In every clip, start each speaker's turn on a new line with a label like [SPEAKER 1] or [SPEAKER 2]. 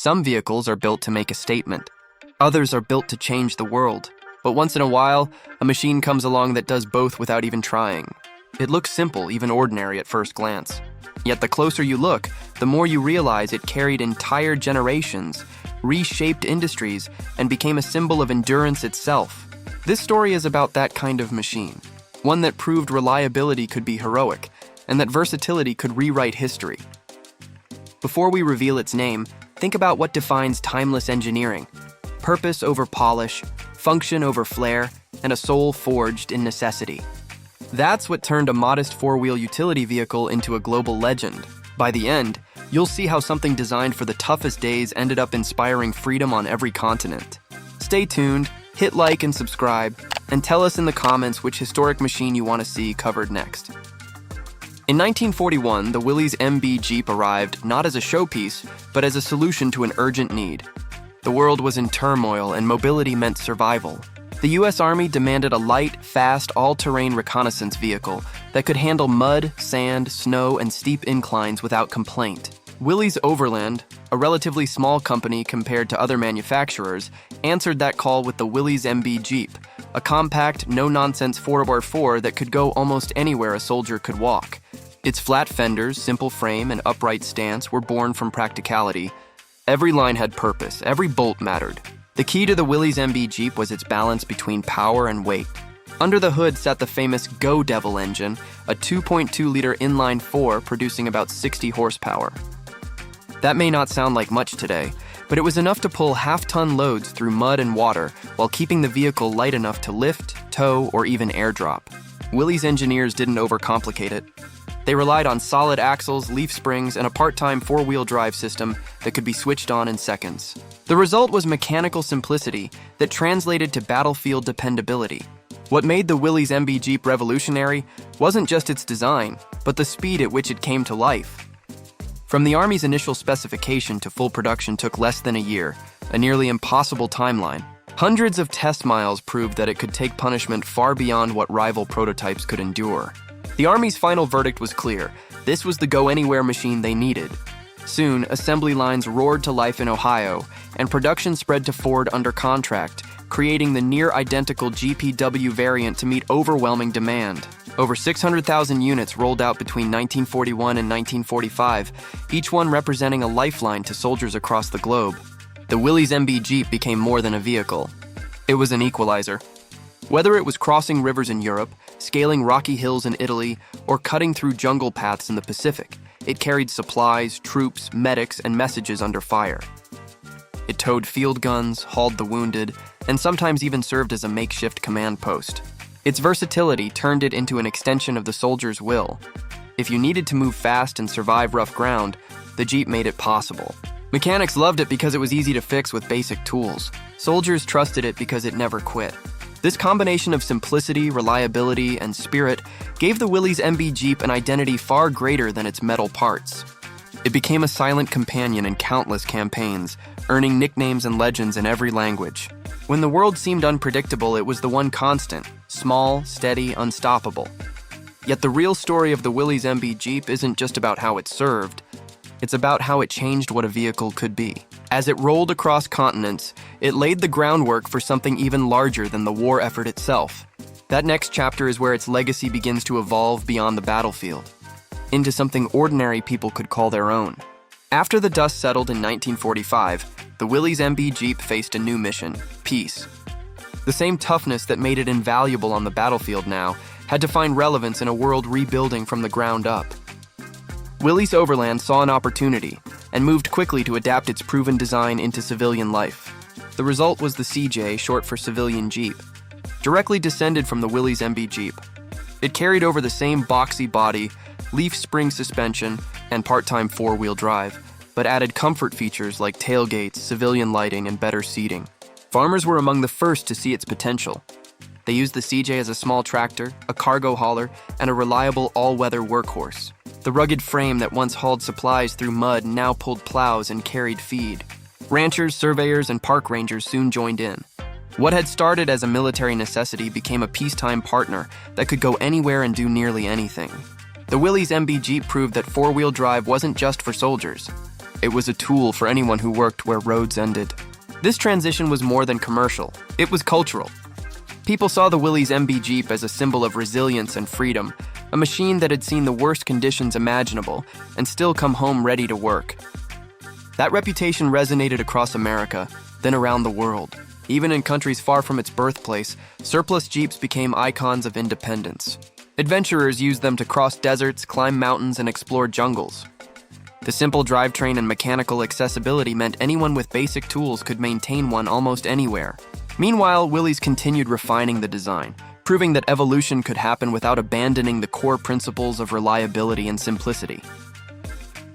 [SPEAKER 1] Some vehicles are built to make a statement. Others are built to change the world. But once in a while, a machine comes along that does both without even trying. It looks simple, even ordinary at first glance. Yet the closer you look, the more you realize it carried entire generations, reshaped industries, and became a symbol of endurance itself. This story is about that kind of machine, one that proved reliability could be heroic, and that versatility could rewrite history. Before we reveal its name, think about what defines timeless engineering: purpose over polish, function over flair, and a soul forged in necessity. That's what turned a modest four-wheel utility vehicle into a global legend. By the end, you'll see how something designed for the toughest days ended up inspiring freedom on every continent. Stay tuned, hit like and subscribe, and tell us in the comments which historic machine you want to see covered next. In 1941, the Willys MB Jeep arrived not as a showpiece, but as a solution to an urgent need. The world was in turmoil and mobility meant survival. The U.S. Army demanded a light, fast, all-terrain reconnaissance vehicle that could handle mud, sand, snow, and steep inclines without complaint. Willys Overland, a relatively small company compared to other manufacturers, answered that call with the Willys MB Jeep, a compact, no-nonsense 4x4 that could go almost anywhere a soldier could walk. Its flat fenders, simple frame, and upright stance were born from practicality. Every line had purpose, every bolt mattered. The key to the Willys MB Jeep was its balance between power and weight. Under the hood sat the famous Go Devil engine, a 2.2-liter inline-4 producing about 60 horsepower. That may not sound like much today, but it was enough to pull half-ton loads through mud and water while keeping the vehicle light enough to lift, tow, or even airdrop. Willys engineers didn't overcomplicate it. They relied on solid axles, leaf springs, and a part-time four-wheel drive system that could be switched on in seconds. The result was mechanical simplicity that translated to battlefield dependability. What made the Willys MB Jeep revolutionary wasn't just its design, but the speed at which it came to life. From the Army's initial specification to full production took less than a year, a nearly impossible timeline. Hundreds of test miles proved that it could take punishment far beyond what rival prototypes could endure. The Army's final verdict was clear: this was the go-anywhere machine they needed. Soon, assembly lines roared to life in Ohio, and production spread to Ford under contract, creating the near-identical GPW variant to meet overwhelming demand. Over 600,000 units rolled out between 1941 and 1945, each one representing a lifeline to soldiers across the globe. The Willys MB Jeep became more than a vehicle. It was an equalizer. Whether it was crossing rivers in Europe, scaling rocky hills in Italy, or cutting through jungle paths in the Pacific, it carried supplies, troops, medics, and messages under fire. It towed field guns, hauled the wounded, and sometimes even served as a makeshift command post. Its versatility turned it into an extension of the soldier's will. If you needed to move fast and survive rough ground, the Jeep made it possible. Mechanics loved it because it was easy to fix with basic tools. Soldiers trusted it because it never quit. This combination of simplicity, reliability, and spirit gave the Willys MB Jeep an identity far greater than its metal parts. It became a silent companion in countless campaigns, earning nicknames and legends in every language. When the world seemed unpredictable, it was the one constant: small, steady, unstoppable. Yet the real story of the Willys MB Jeep isn't just about how it served. It's about how it changed what a vehicle could be. As it rolled across continents, it laid the groundwork for something even larger than the war effort itself. That next chapter is where its legacy begins to evolve beyond the battlefield, into something ordinary people could call their own. After the dust settled in 1945, the Willys MB Jeep faced a new mission: peace. The same toughness that made it invaluable on the battlefield now had to find relevance in a world rebuilding from the ground up. Willys Overland saw an opportunity and moved quickly to adapt its proven design into civilian life. The result was the CJ, short for Civilian Jeep, directly descended from the Willys MB Jeep. It carried over the same boxy body, leaf spring suspension, and part-time four-wheel drive, but added comfort features like tailgates, civilian lighting, and better seating. Farmers were among the first to see its potential. They used the CJ as a small tractor, a cargo hauler, and a reliable all-weather workhorse. The rugged frame that once hauled supplies through mud now pulled plows and carried feed. Ranchers, surveyors, and park rangers soon joined in. What had started as a military necessity became a peacetime partner that could go anywhere and do nearly anything. The Willys MB Jeep proved that four-wheel drive wasn't just for soldiers. It was a tool for anyone who worked where roads ended. This transition was more than commercial. It was cultural. People saw the Willys MB Jeep as a symbol of resilience and freedom, a machine that had seen the worst conditions imaginable and still come home ready to work. That reputation resonated across America, then around the world. Even in countries far from its birthplace, surplus Jeeps became icons of independence. Adventurers used them to cross deserts, climb mountains, and explore jungles. The simple drivetrain and mechanical accessibility meant anyone with basic tools could maintain one almost anywhere. Meanwhile, Willys continued refining the design, proving that evolution could happen without abandoning the core principles of reliability and simplicity.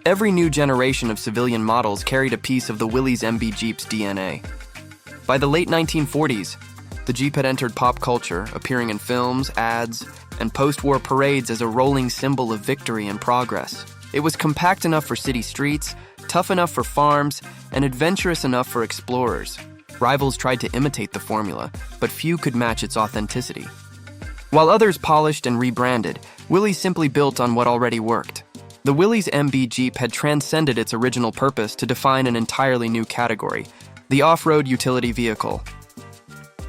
[SPEAKER 1] Every new generation of civilian models carried a piece of the Willys MB Jeep's DNA. By the late 1940s, the Jeep had entered pop culture, appearing in films, ads, and post-war parades as a rolling symbol of victory and progress. It was compact enough for city streets, tough enough for farms, and adventurous enough for explorers. Rivals tried to imitate the formula, but few could match its authenticity. While others polished and rebranded, Willys simply built on what already worked. The Willys MB Jeep had transcended its original purpose to define an entirely new category, the off-road utility vehicle.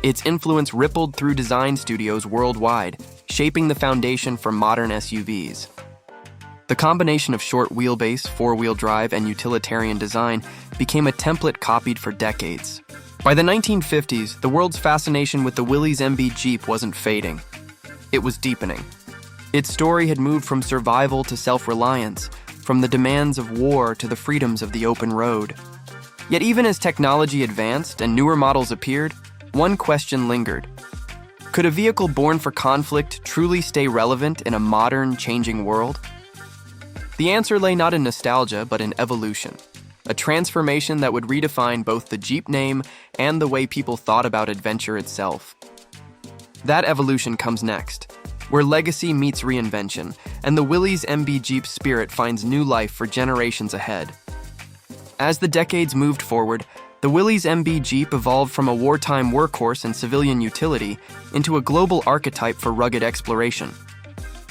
[SPEAKER 1] Its influence rippled through design studios worldwide, shaping the foundation for modern SUVs. The combination of short wheelbase, four-wheel drive, and utilitarian design became a template copied for decades. By the 1950s, the world's fascination with the Willys MB Jeep wasn't fading. It was deepening. Its story had moved from survival to self-reliance, from the demands of war to the freedoms of the open road. Yet even as technology advanced and newer models appeared, one question lingered. Could a vehicle born for conflict truly stay relevant in a modern, changing world? The answer lay not in nostalgia, but in evolution. A transformation that would redefine both the Jeep name and the way people thought about adventure itself. That evolution comes next, where legacy meets reinvention, and the Willys MB Jeep spirit finds new life for generations ahead. As the decades moved forward, the Willys MB Jeep evolved from a wartime workhorse and civilian utility into a global archetype for rugged exploration.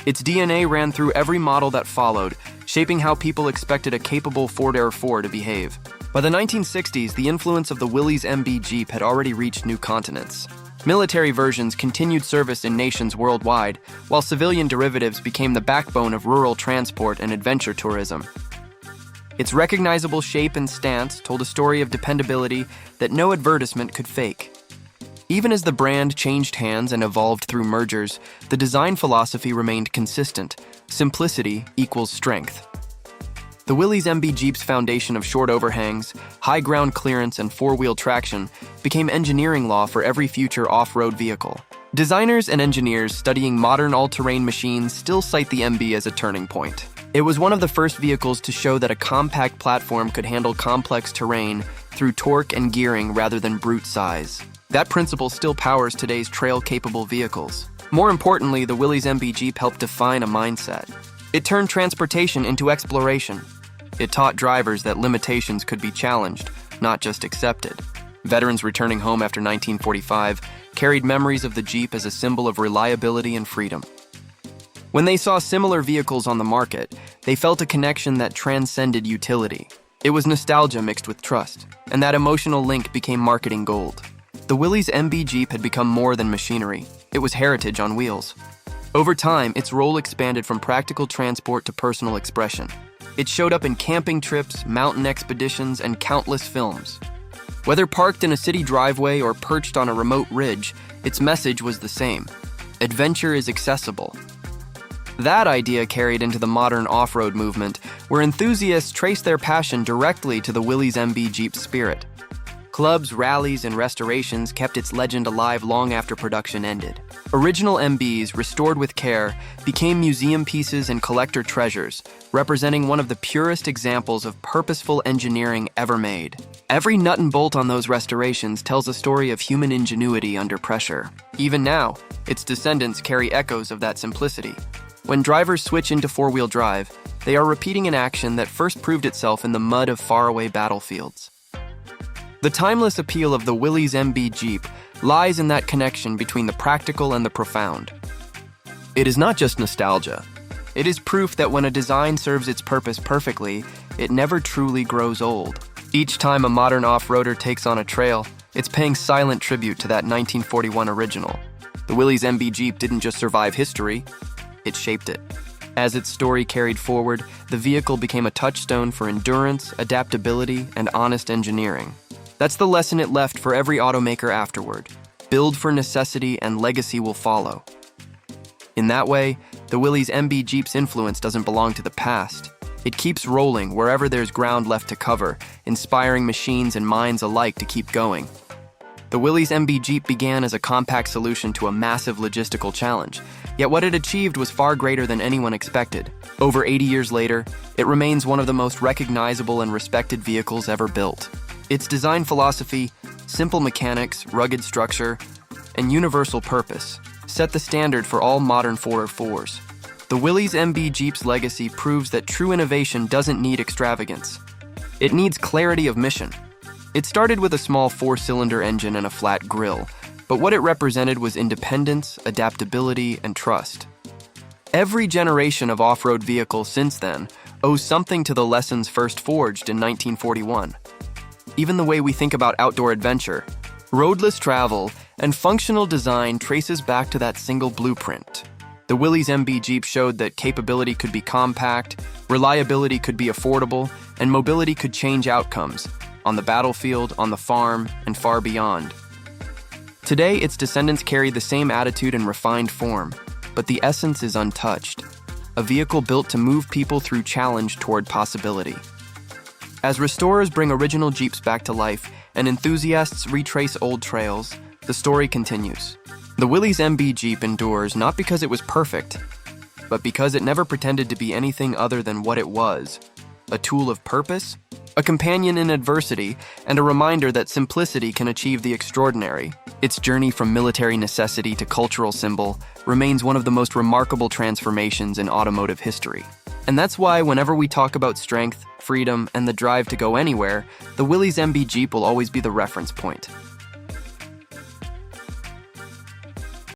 [SPEAKER 1] Its DNA ran through every model that followed, shaping how people expected a capable Ford Air 4 to behave. By the 1960s, the influence of the Willys MB Jeep had already reached new continents. Military versions continued service in nations worldwide, while civilian derivatives became the backbone of rural transport and adventure tourism. Its recognizable shape and stance told a story of dependability that no advertisement could fake. Even as the brand changed hands and evolved through mergers, the design philosophy remained consistent: simplicity equals strength. The Willys MB Jeep's foundation of short overhangs, high ground clearance, and four-wheel traction became engineering law for every future off-road vehicle. Designers and engineers studying modern all-terrain machines still cite the MB as a turning point. It was one of the first vehicles to show that a compact platform could handle complex terrain through torque and gearing rather than brute size. That principle still powers today's trail-capable vehicles. More importantly, the Willys MB Jeep helped define a mindset. It turned transportation into exploration. It taught drivers that limitations could be challenged, not just accepted. Veterans returning home after 1945 carried memories of the Jeep as a symbol of reliability and freedom. When they saw similar vehicles on the market, they felt a connection that transcended utility. It was nostalgia mixed with trust, and that emotional link became marketing gold. The Willys MB Jeep had become more than machinery. It was heritage on wheels. Over time, its role expanded from practical transport to personal expression. It showed up in camping trips, mountain expeditions, and countless films. Whether parked in a city driveway or perched on a remote ridge, its message was the same: adventure is accessible. That idea carried into the modern off-road movement, where enthusiasts trace their passion directly to the Willys MB Jeep spirit. Clubs, rallies, and restorations kept its legend alive long after production ended. Original MBs, restored with care, became museum pieces and collector treasures, representing one of the purest examples of purposeful engineering ever made. Every nut and bolt on those restorations tells a story of human ingenuity under pressure. Even now, its descendants carry echoes of that simplicity. When drivers switch into four-wheel drive, they are repeating an action that first proved itself in the mud of faraway battlefields. The timeless appeal of the Willys MB Jeep lies in that connection between the practical and the profound. It is not just nostalgia. It is proof that when a design serves its purpose perfectly, it never truly grows old. Each time a modern off-roader takes on a trail, it's paying silent tribute to that 1941 original. The Willys MB Jeep didn't just survive history, it shaped it. As its story carried forward, the vehicle became a touchstone for endurance, adaptability, and honest engineering. That's the lesson it left for every automaker afterward. Build for necessity and legacy will follow. In that way, the Willys MB Jeep's influence doesn't belong to the past. It keeps rolling wherever there's ground left to cover, inspiring machines and minds alike to keep going. The Willys MB Jeep began as a compact solution to a massive logistical challenge, yet what it achieved was far greater than anyone expected. Over 80 years later, it remains one of the most recognizable and respected vehicles ever built. Its design philosophy, simple mechanics, rugged structure, and universal purpose set the standard for all modern 404s. The Willys MB Jeep's legacy proves that true innovation doesn't need extravagance. It needs clarity of mission. It started with a small 4-cylinder engine and a flat grille, but what it represented was independence, adaptability, and trust. Every generation of off-road vehicles since then owes something to the lessons first forged in 1941. Even the way we think about outdoor adventure, roadless travel, and functional design traces back to that single blueprint. The Willys MB Jeep showed that capability could be compact, reliability could be affordable, and mobility could change outcomes on the battlefield, on the farm, and far beyond. Today, its descendants carry the same attitude and refined form, but the essence is untouched. A vehicle built to move people through challenge toward possibility. As restorers bring original Jeeps back to life and enthusiasts retrace old trails, the story continues. The Willys MB Jeep endures not because it was perfect, but because it never pretended to be anything other than what it was: a tool of purpose, a companion in adversity, and a reminder that simplicity can achieve the extraordinary. Its journey from military necessity to cultural symbol remains one of the most remarkable transformations in automotive history. And that's why whenever we talk about strength, freedom, and the drive to go anywhere, the Willys MB Jeep will always be the reference point.